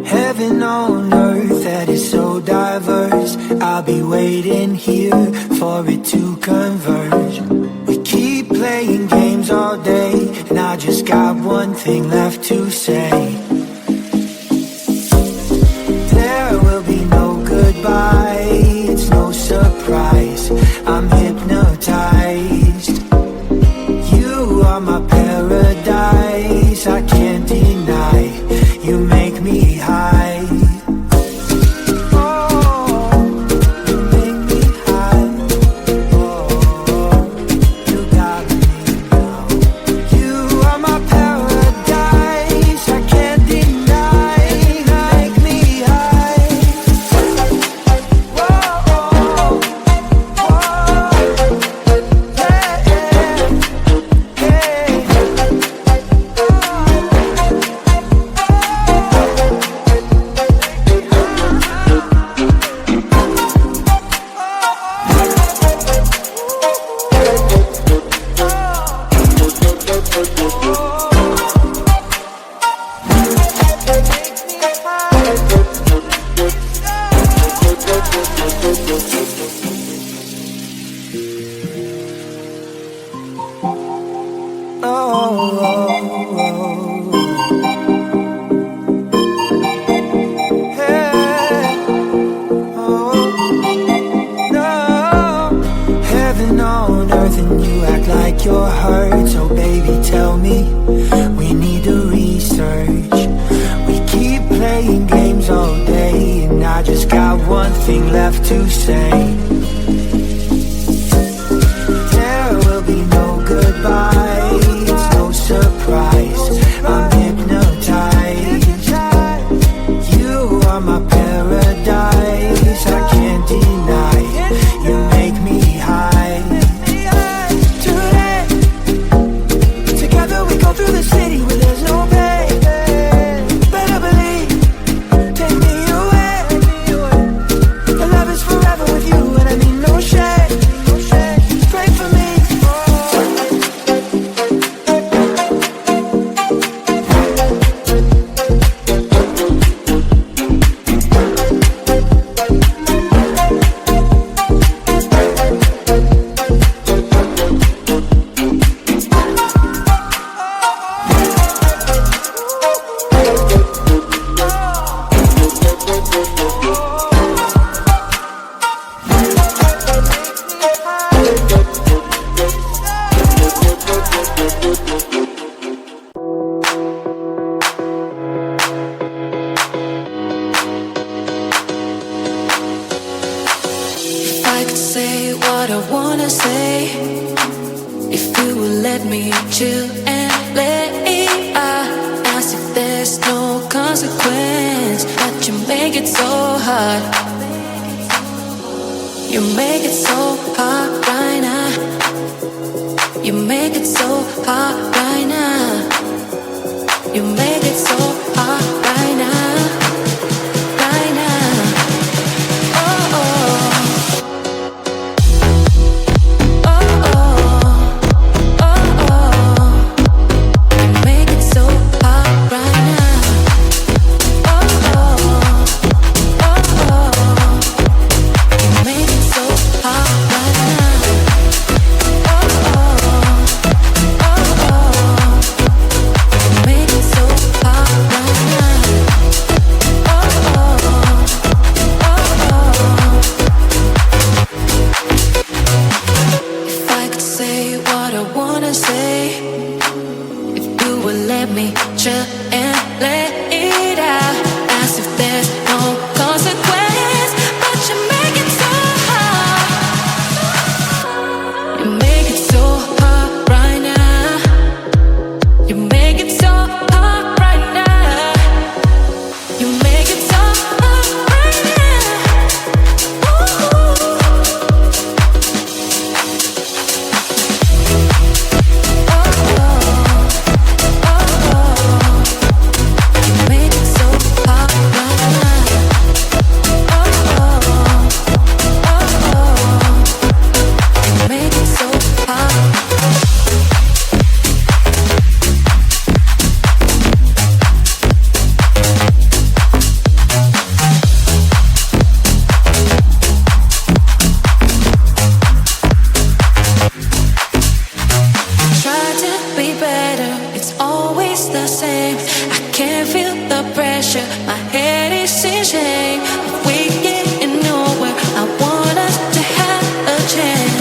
Heaven on earth that is so diverse. I'll be waiting here for it to converge. We keep playing games all day, and I just got one thing left to say. There will be no goodbye, it's no surprise. I'm hypnotized. You are my paradise, I can't deny. You make me high. You're hurt, so baby tell me, we need to research. We keep playing games all day, and I just got one thing left to say. There will be no goodbye, it's no surprise. I'm hypnotized. You are my paradise, I can't deny. You make me high. Through the city where there's no pain. Better believe, take me away. The love is forever with you, and I mean no shade. Pray for me. Make be better. It's always the same. I can't feel the pressure. My head is in shame. We getting nowhere. I want us to have a chance.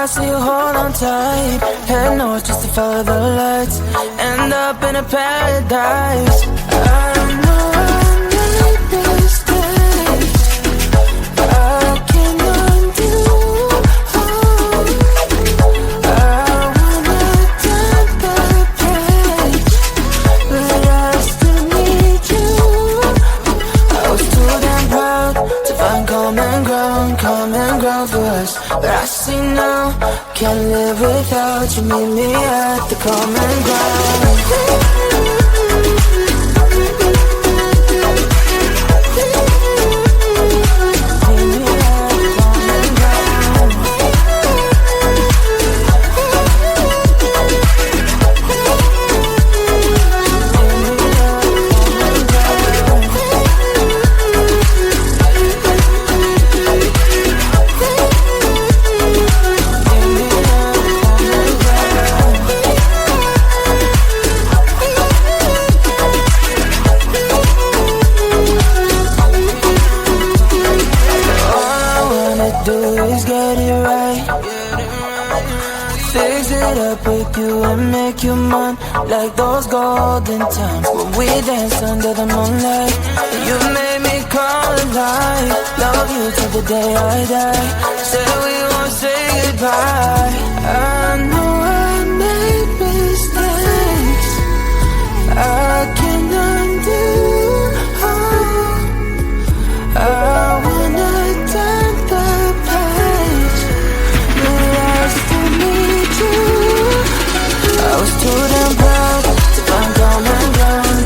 So you hold on tight, head north just to follow the lights, end up in a paradise. I don't know how to make mistakes, I can undo. I wanna turn the page, but I still need you. I was too damn proud to find common ground for us, but I see now. Can't live without you, meet me at the common ground. it right. Fix it up with you and make you mine, like those golden times when we danced under the moonlight. You made me come alive. Love you till the day I die. Said we won't say goodbye. I know I made mistakes I can undo. I wanna turn the page, but I still need you. I was too damn proud to find common ground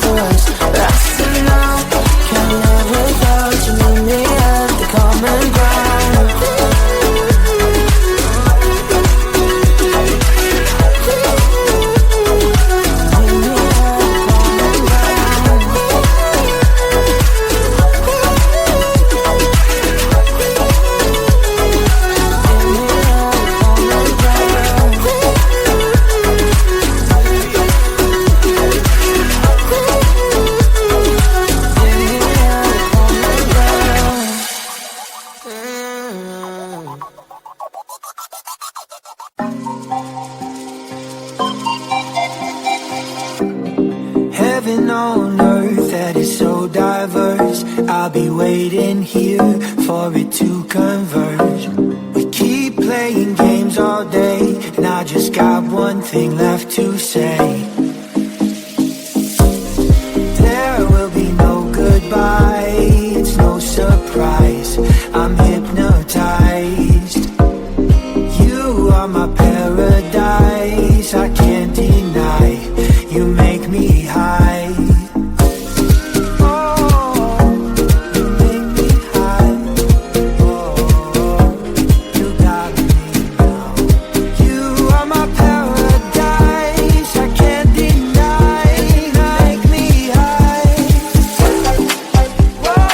for us, but I still know can't live without you. Meet me at the common ground. Heaven on earth that is so diverse. I'll be waiting here for it to converge. We keep playing games all day, and I just got one thing left to say. There will be no goodbye, it's no surprise. I'm hypnotized. You are my paradise, I can't deny. You make me high. Oh, you make me high. Oh, you got me now. You are my paradise, I can't deny. Make me high. Whoa,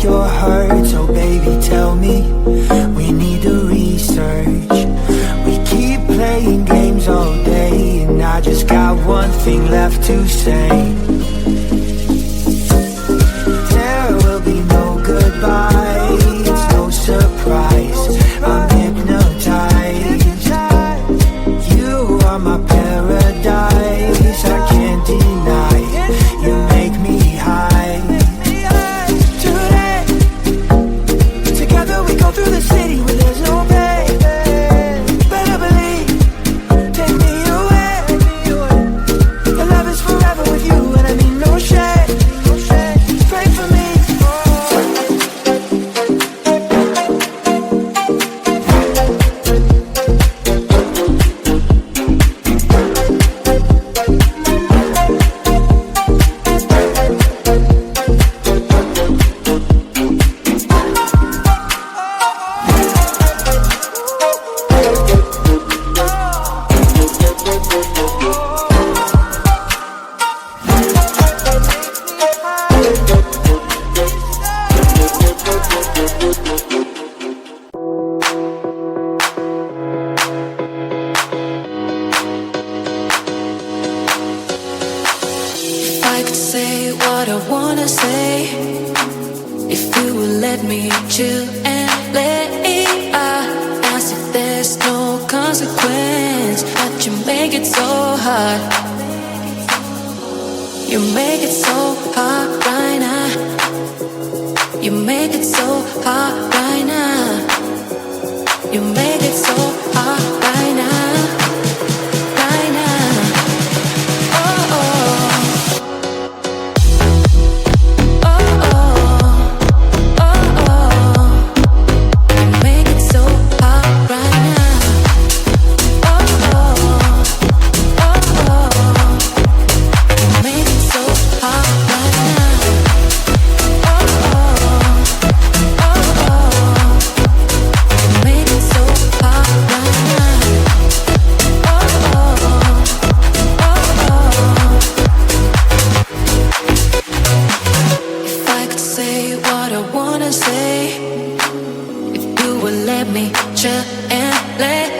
you're hurt, so baby tell me. We need to research. We keep playing games all day, and I just got one thing left to say. There will be no goodbye, it's no surprise. I'm hypnotized. You are my paradise, I can't deny. You make me high. Through the city where there's no pay. Better believe, take me away. The love is forever with you, and I mean no shade. Pray for me. I could say what I wanna say, if you would let me chill and lay out, as if there's no consequence. But you make it so hard. You make it so hard right now. You make it so hard right now. You make it so hard right now. Right now. Oh, oh. Oh, oh. and say, if you would let me chill and let